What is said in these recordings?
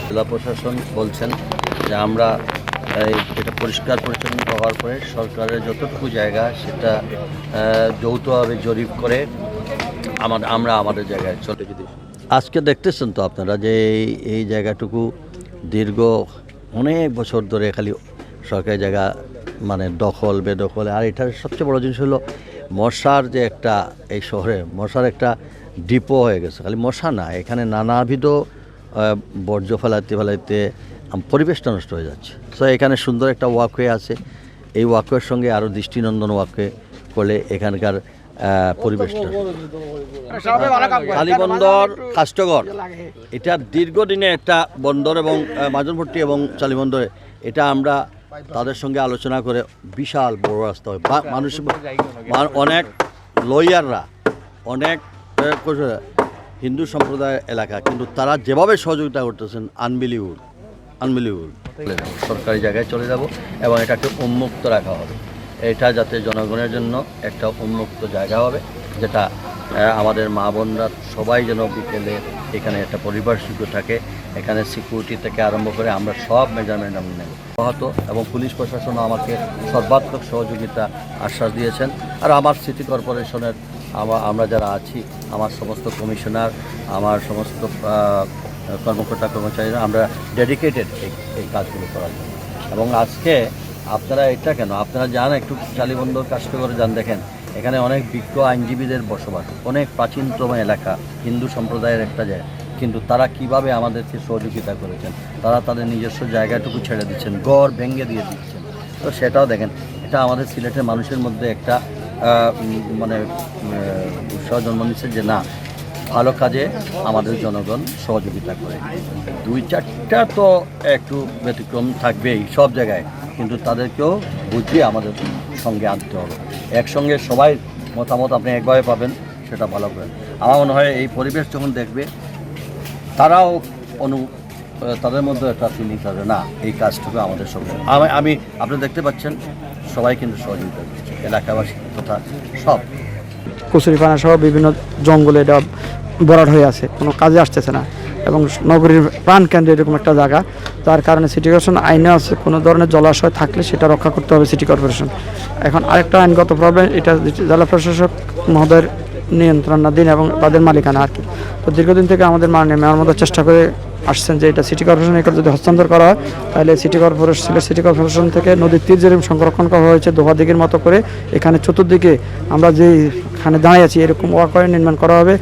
জেলা প্রশাসন বলছেন যে আমরা এটা পরিষ্কার পরিচ্ছন্ন হওয়ার পরে সরকারের যতটুকু জায়গা সেটা যৌথভাবে জরিপ করে আমরা আমাদের জায়গায় চলে যেতে। আজকে দেখতেছেন তো আপনারা যে এই জায়গাটুকু দীর্ঘ অনেক বছর ধরে খালি সরকারি জায়গা মানে দখল বেদখল। আর এটার সবচেয়ে বড় জিনিস হলো মশার যে একটা, এই শহরে মশার একটা ডিপো হয়ে গেছে। খালি মশা না, এখানে নানাবিধ বর্জ্য ফেলাইতে পরিবেশটা নষ্ট হয়ে যাচ্ছে। সো এখানে সুন্দর একটা ওয়াকওয়ে আছে, এই ওয়াকওয়ের সঙ্গে আরও দৃষ্টিনন্দন ওয়াকওয়ে করলে এখানকার পরিবেশটা। কালীবন্দর কাষ্টগড় এটা দীর্ঘদিনে একটা বন্দর এবং মাজনপট্টি এবং চালিবন্দরে এটা আমরা তাদের সঙ্গে আলোচনা করে বিশাল বড় রাস্তা হয়। মানুষ অনেক লয়াররা অনেক হিন্দু সম্প্রদায়ের এলাকা, কিন্তু তারা যেভাবে সহযোগিতা করতেছেন আনবিলিভেবল। সরকারি জায়গায় চলে যাব এবং এটাকে উন্মুক্ত রাখা হবে। এটা যাতে জনগণের জন্য একটা উন্মুক্ত জায়গা হবে, যেটা আমাদের মা বোনরা সবাই যেন বিকেলে এখানে একটা পরিবেশযোগ্য থাকে। এখানে সিকিউরিটি থেকে আরম্ভ করে আমরা সব মেজারমেন্ট আমরা নেব হতো, এবং পুলিশ প্রশাসনও আমাকে সর্বাত্মক সহযোগিতা আশ্বাস দিয়েছেন। আর আমার সিটি কর্পোরেশনের আমরা যারা আছি, আমার সমস্ত কমিশনার, আমার সমস্ত কর্মকর্তা কর্মচারীরা আমরা ডেডিকেটেড এই কাজগুলো করার জন্য। এবং আজকে আপনারা এটা কেন, আপনারা যান একটু চালিবন্দর কাষ্টগড়ে যান, দেখেন এখানে অনেক বিজ্ঞ আইনজীবীদের বসবাস, অনেক প্রাচীনতম এলাকা, হিন্দু সম্প্রদায়ের একটা জায়গা, কিন্তু তারা কিভাবে আমাদেরকে সহযোগিতা করেছেন। তারা তাদের নিজস্ব জায়গাটুকু ছেড়ে দিচ্ছেন, গড় ভেঙে দিয়ে দিচ্ছেন। তো সেটাও দেখেন, এটা আমাদের সিলেটের মানুষের মধ্যে একটা মানে উৎসাহ জন্ম নিচ্ছে যে না, ভালো কাজে আমাদের জনগণ সহযোগিতা করে। 2-4টা তো একটু ব্যতিক্রম থাকবেই সব জায়গায়, কিন্তু তাদেরকেও বুঝিয়ে আমাদের সঙ্গে আনতে হবে। একসঙ্গে সবাই মতামত আপনি একভাবে পাবেন, সেটা ভালো করে। আমার মনে হয় এই পরিবেশ যখন দেখবে তারাও তাদের মধ্যে একটা ফিলিংস হবে, না এই কাজটুকু আমাদের সঙ্গে। আমি আপনি দেখতে পাচ্ছেন সবাই কিন্তু সহযোগিতা করছে, এলাকাবাসী তথা সব। কচুরিপানা সহ বিভিন্ন জঙ্গলে এটা ভরাট হয়ে আছে, কোনো কাজে আসতেছে না। এবং নগরীর প্রাণকেন্দ্রে এরকম একটা জায়গা, যার কারণে সিটি কর্পোরেশন আইনে আছে কোনো ধরনের জলাশয় থাকলে সেটা রক্ষা করতে হবে সিটি কর্পোরেশন। এখন আরেকটা আইনগত প্রবলেম, এটা জেলা প্রশাসক মহোদয়ের নিয়ন্ত্রণাধীন এবং তাদের মালিকানা আর কি। তো দীর্ঘদিন থেকে আমাদের মাননীয় মেয়র মহোদয় চেষ্টা করে আসছেন যে এটা সিটি কর্পোরেশন এখানে যদি হস্তান্তর করা হয়, তাহলে সিটি কর্পোরেশন থেকে নদীর তীর যেরকম সংরক্ষণ করা হয়েছে দোহা দিঘির মতো করে, এখানে চতুর্দিকে আমরা যেখানে দাঁড়িয়ে আছি এরকম ওয়াকওয়ে নির্মাণ করা হবে।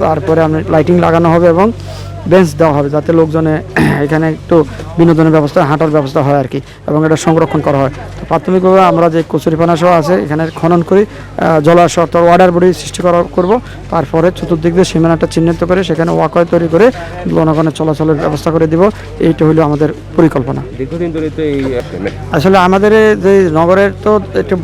তারপরে আমরা লাইটিং লাগানো হবে এবং বেঞ্চ দেওয়া হবে, যাতে লোকজনে এখানে একটু বিনোদনের ব্যবস্থা, হাঁটার ব্যবস্থা হয় আর কি, এবং এটা সংরক্ষণ করা হয়। তো প্রাথমিকভাবে আমরা যে কচুরিপানা সহ আছে এখানে খনন করি, জলাশয় অর্থাৎ ওয়াটার বডি সৃষ্টি করব। তারপরে চতুর্দিক দিয়ে সীমানাটা চিহ্নিত করে সেখানে ওয়াকওয়ে তৈরি করে জনগণের চলাচলের ব্যবস্থা করে দিব। এইটা হলো আমাদের পরিকল্পনা। দীর্ঘদিন ধরে তো এই আসলে আমাদের যে নগরের তো একটু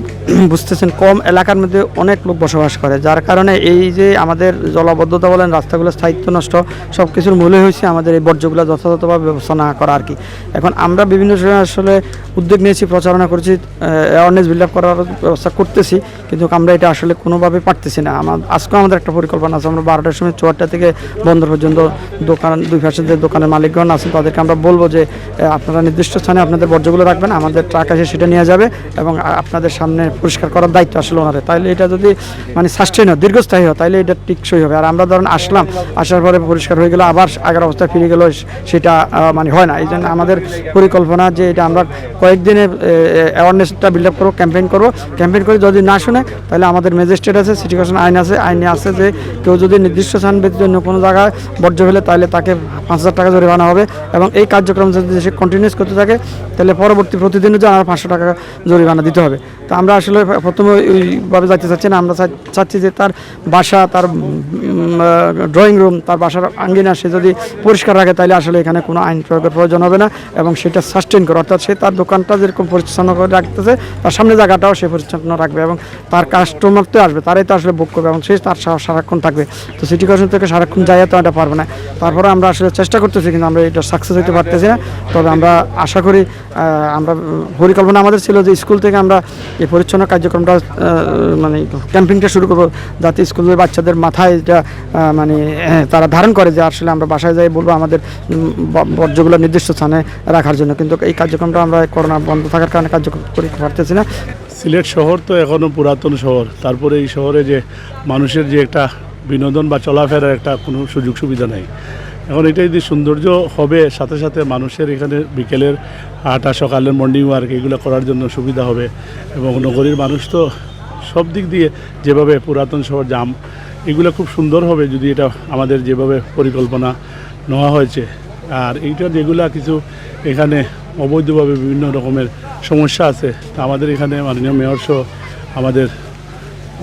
বুঝতেছেন কম এলাকার মধ্যে অনেক লোক বসবাস করে, যার কারণে এই যে আমাদের জলাবদ্ধতা বলেন, রাস্তাগুলোর স্থায়িত্ব নষ্ট, সব কিছুর মূলে হয়েছে আমাদের এই বর্জ্যগুলো যথাযথভাবে ব্যবস্থা না করা আর কি। এখন আমরা বিভিন্ন সময় আসলে উদ্যোগ নিয়েছি, প্রচারণা করেছি, অ্যাওয়ারনেস বিল্ড আপ করার ব্যবস্থা করতেছি, কিন্তু আমরা এটা আসলে কোনোভাবে পারতেছি না। আজকেও আমাদের একটা পরিকল্পনা আছে, আমরা 12টার সময় 4টা থেকে বন্দর পর্যন্ত দোকান, দুই পাশে যে দোকানের মালিকগণ আছেন তাদেরকে আমরা বলবো যে আপনারা নির্দিষ্ট স্থানে আপনাদের বর্জ্যগুলো রাখবেন, আমাদের ট্রাক এসে সেটা নিয়ে যাবে এবং আপনাদের সামনে পরিষ্কার করার দায়িত্ব আসলে ওনাদের। তাইলে এটা যদি মানে সাস্টেইন হয়, দীর্ঘস্থায়ী হয়, তাইলে এটা টিকসই হবে। আর আমরা ধরেন আসার পরে পরিষ্কার হয়ে গেল, আবার আগের অবস্থায় ফিরে গেল, সেটা মানে হয় না। এই জন্য আমাদের পরিকল্পনা যে এটা আমরা কয়েকদিনে অ্যাওয়ারনেসটা বিল্ড আপ করবো, ক্যাম্পেইন করে যদি না শুনে, তাহলে আমাদের ম্যাজিস্ট্রেট আছে, সিটি কর্পোরেশন আইনে আছে যে কেউ যদি নির্দিষ্ট স্থান ব্যতীত অন্য কোনো জায়গায় বর্জ্য ফেলে তাহলে তাকে 5,000 টাকা জরিমানা হবে। এবং এই কার্যক্রম যদি সে কন্টিনিউস করতে থাকে তাহলে পরবর্তী প্রতিদিনের জন্য আর 500 টাকা জরিমানা দিতে হবে। তো আমরা আসলে প্রথমে ওইভাবে যাইতে চাচ্ছি না, আমরা চাচ্ছি যে তার বাসা, তার ড্রয়িং রুম, তার বাসার আঙ্গিনা সে যদি পরিষ্কার রাখে তাহলে আসলে এখানে কোনো আইন প্রয়োগের প্রয়োজন হবে না, এবং সেটা সাস্টেইন করে, অর্থাৎ সে তার দোকানটা যেরকম পরিচ্ছন্ন করে রাখতেছে তার সামনে জায়গাটাও সে পরিচ্ছন্ন রাখবে, এবং তার কাস্টমার তো আসবে, তারাই তো আসলে বুক করবে, এবং সে তার সারাক্ষণ থাকবে। তো সিটি কর্পোরেশন থেকে সারাক্ষণ যাইয়া তো এটা পারবে না। তারপরে আমরা আসলে চেষ্টা করতেছি, কিন্তু আমরা এটা সাকসেস হতে পারতেছি না। তবে আমরা আশা করি আমরা পরিকল্পনা আমাদের ছিল যে স্কুল থেকে আমরা এই পরিচ্ছন্ন কার্যক্রমটা মানে ক্যাম্পিংটা শুরু করবো, যাতে স্কুলের বাচ্চাদের মাথায় এটা মানে তারা ধারণ করে যে আসলে আমরা বাসায় যাই বলবো আমাদের বর্জ্যগুলো নির্দিষ্ট স্থানে রাখার জন্য। কিন্তু এই কার্যক্রমটা আমরা করোনা বন্ধ থাকার কারণে কার্যক্রম করতে পারতেছি না। সিলেট শহর তো এখনও পুরাতন শহর, তারপরে এই শহরে যে মানুষের যে একটা বিনোদন বা চলাফেরার একটা কোনো সুযোগ সুবিধা নেই। এখন এটা যদি সৌন্দর্য হবে, সাথে সাথে মানুষের এখানে বিকেলের হাঁটা, সকালের মর্নিং ওয়ার্ক এগুলো করার জন্য সুবিধা হবে। এবং নগরীর মানুষ তো সব দিক দিয়ে যেভাবে পুরাতন শহর জাম, এগুলো খুব সুন্দর হবে যদি এটা আমাদের যেভাবে পরিকল্পনা নেওয়া হয়েছে। আর এইটা যেগুলা কিছু এখানে অবৈধভাবে বিভিন্ন রকমের সমস্যা আছে, তা আমাদের এখানে মাননীয় মেয়র সহ আমাদের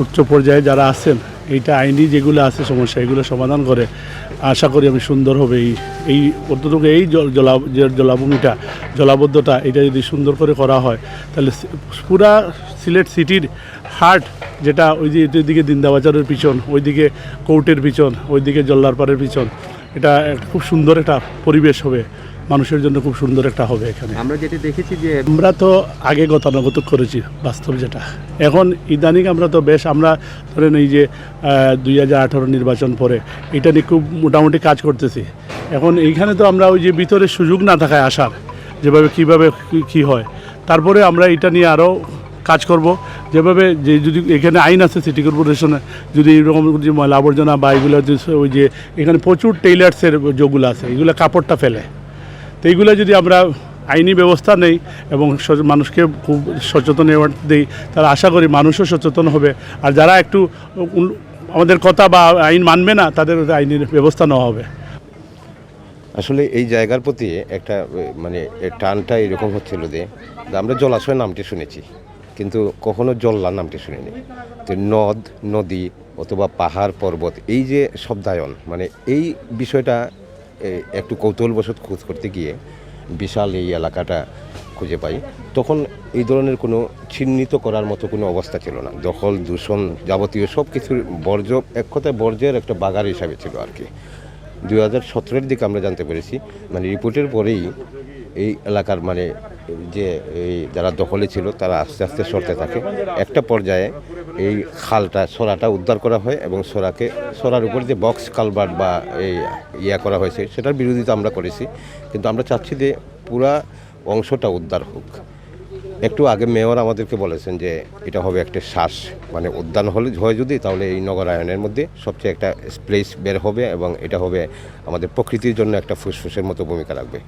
উচ্চ পর্যায়ে যারা আছেন, এইটা আইনি যেগুলো আছে সমস্যা এগুলো সমাধান করে আশা করি আমি সুন্দর হবে। এই অন্তত এই জলাভূমিটা, জলাবদ্ধতা এটা যদি সুন্দর করে করা হয়, তাহলে পুরা সিলেট সিটির হার্ট, যেটা ওই যে এদিকে দিন্দাবাজারের পিছন, ওইদিকে কোর্টের পিছন, ওইদিকে জল্লারপাড়ের পিছন, এটা খুব সুন্দর একটা পরিবেশ হবে, মানুষের জন্য খুব সুন্দর একটা হবে এখানে। আমরা যেটা দেখেছি যে আমরা তো আগে গতানুগতিক করেছি বাস্তব যেটা, এখন ইদানিং আমরা তো বেশ আমরা ধরেন এই যে 2018 নির্বাচন পরে এটা নিয়ে খুব মোটামুটি কাজ করতেছি। এখন এইখানে তো আমরা ওই যে ভিতরে সুযোগ না থাকায় আসার, যেভাবে কীভাবে কী হয়, তারপরে আমরা এটা নিয়ে আরও কাজ করব। যেভাবে যে যদি এখানে আইন আছে সিটি কর্পোরেশনে, যদি এরকম যে ময়লা আবর্জনা বা এগুলো ওই যে এখানে প্রচুর টেইলার্সের যেগুলো আছে, এগুলো কাপড়টা ফেলে, তো এইগুলো যদি আমরা আইনি ব্যবস্থা নেই এবং মানুষকে খুব সচেতন দেই, তাহলে আশা করি মানুষও সচেতন হবে। আর যারা একটু আমাদের কথা বা আইন মানবে না, তাদের আইনের ব্যবস্থা নেওয়া হবে। আসলে এই জায়গার প্রতি একটা মানে টানটা এরকম হচ্ছিল যে আমরা জলাশয় নামটি শুনেছি, কিন্তু কখনো জল্লা নামটি শুনিনি। তো নদ, নদী অথবা পাহাড়, পর্বত, এই যে শব্দায়ন, মানে এই বিষয়টা একটু কৌতূহলবশত খোঁজ করতে গিয়ে বিশাল এই এলাকাটা খুঁজে পাই। তখন এই ধরনের কোনো চিহ্নিত করার মতো কোনো অবস্থা ছিল না। দখল, দূষণ, যাবতীয় সব কিছুর বর্জ্য, এক কথায় বর্জ্যের একটা বাগার হিসাবে ছিল আর কি। 2017-এর দিকে আমরা জানতে পেরেছি, মানে রিপোর্টের পরেই এই এলাকার মানে যে এই যারা দখলে ছিল তারা আস্তে আস্তে সরতে থাকে। একটা পর্যায়ে এই খালটা, সরাটা উদ্ধার করা হয় এবং সরার উপর যে বক্স কালভার্ট বা এই করা হয়েছে সেটার বিরোধিতা আমরা করেছি, কিন্তু আমরা চাচ্ছি যে পুরা অংশটা উদ্ধার হোক। একটু আগে মেয়র আমাদেরকে বলেছেন যে এটা হবে একটা শ্বাস, মানে উদ্যান হয় যদি, তাহলে এই নগরায়নের মধ্যে সবচেয়ে একটা স্পেস বের হবে এবং এটা হবে আমাদের প্রকৃতির জন্য একটা ফুসফুসের মতো ভূমিকা রাখবে।